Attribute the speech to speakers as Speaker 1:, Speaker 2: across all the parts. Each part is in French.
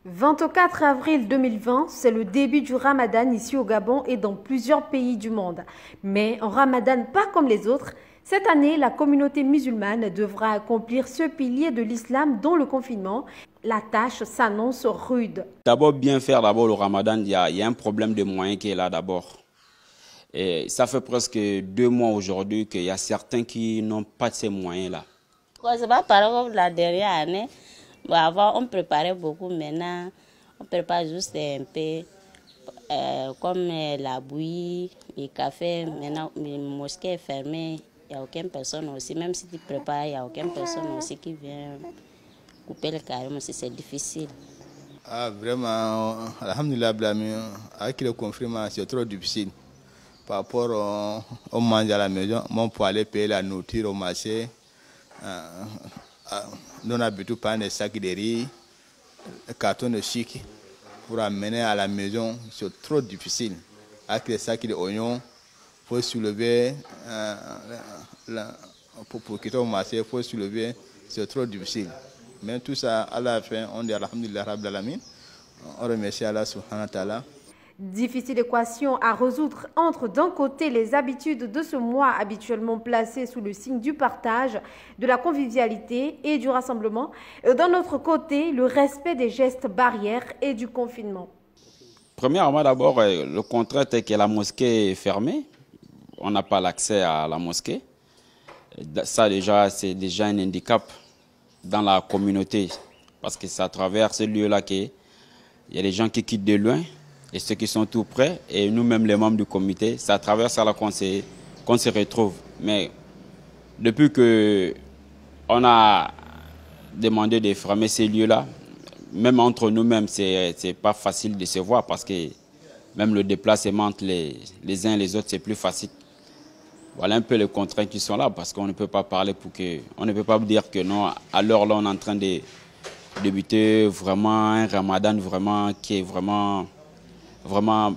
Speaker 1: 24 avril 2020, c'est le début du Ramadan ici au Gabon et dans plusieurs pays du monde. Mais un Ramadan pas comme les autres, cette année, la communauté musulmane devra accomplir ce pilier de l'islam dont le confinement. La tâche s'annonce rude.
Speaker 2: D'abord, bien faire le Ramadan, il y a un problème de moyens qui est là d'abord. Et ça fait presque 2 mois aujourd'hui qu'il y a certains qui n'ont pas de ces moyens-là.
Speaker 3: C'est pas pareil comme la dernière année. Bon, avant, on préparait beaucoup. Maintenant, on prépare juste un peu comme la bouillie, le café. Maintenant, la mosquée est fermée. Il n'y a aucune personne aussi. Même si tu prépares, il n'y a aucune personne aussi qui vient couper le carême. C'est difficile.
Speaker 4: Ah, vraiment, alhamdulillah, avec le confinement, c'est trop difficile. Par rapport au manger à la maison, on peut aller payer la nourriture au marché. Nous n'habitons pas des sacs de riz, des cartons de chic pour amener à la maison, c'est trop difficile. Avec les sacs d'oignons, il faut soulever, pour quitter au marché, il faut soulever, c'est trop difficile. Mais tout ça, à la fin, on dit alhamdulillah rabbil alamin, on remercie Allah subhanahu wa ta'ala.
Speaker 1: Difficile équation à résoudre entre d'un côté les habitudes de ce mois habituellement placées sous le signe du partage, de la convivialité et du rassemblement, et d'un autre côté le respect des gestes barrières et du confinement.
Speaker 2: Premièrement, d'abord, le contrat est que la mosquée est fermée. On n'a pas l'accès à la mosquée. Ça déjà, c'est déjà un handicap dans la communauté parce que c'est à travers ce lieu-là qu'il y a des gens qui quittent de loin. Et ceux qui sont tout près, et nous-mêmes les membres du comité, c'est à travers ça qu'on se retrouve. Mais depuis qu'on a demandé de fermer ces lieux-là, même entre nous-mêmes, c'est pas facile de se voir parce que même le déplacement entre les uns et les autres, c'est plus facile. Voilà un peu les contraintes qui sont là parce qu'on ne peut pas parler on ne peut pas dire que non, à l'heure là, on est en train de débuter vraiment un ramadan qui est vraiment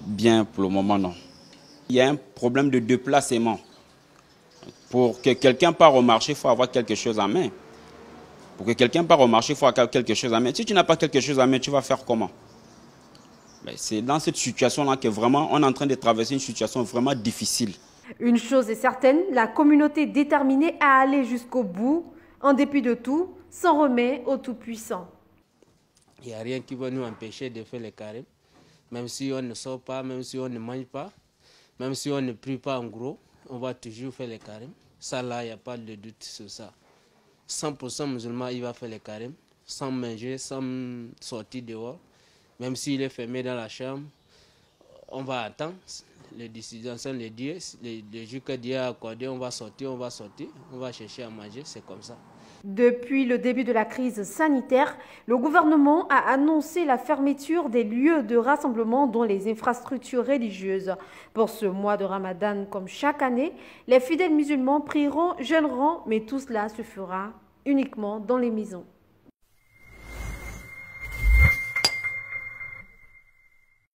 Speaker 2: bien pour le moment, non. Il y a un problème de déplacement. Pour que quelqu'un parte au marché, il faut avoir quelque chose en main. Pour que quelqu'un parte au marché, il faut avoir quelque chose en main. Si tu n'as pas quelque chose en main, tu vas faire comment? C'est dans cette situation-là que vraiment, on est en train de traverser une situation vraiment difficile.
Speaker 1: Une chose est certaine, la communauté est déterminée à aller jusqu'au bout, en dépit de tout, s'en remet au Tout-Puissant.
Speaker 5: Il n'y a rien qui va nous empêcher de faire le carême. Même si on ne sort pas, même si on ne mange pas, même si on ne prie pas en gros, on va toujours faire le carême. Ça là, il n'y a pas de doute sur ça. 100% musulman, il va faire le carême, sans manger, sans sortir dehors. Même s'il est fermé dans la chambre, on va attendre. Les décisions sont les dieux. Les jours que Dieu a accordé, on va sortir, on va chercher à manger, c'est comme ça.
Speaker 1: Depuis le début de la crise sanitaire, le gouvernement a annoncé la fermeture des lieux de rassemblement dont les infrastructures religieuses. Pour ce mois de Ramadan, comme chaque année, les fidèles musulmans prieront, jeûneront, mais tout cela se fera uniquement dans les maisons.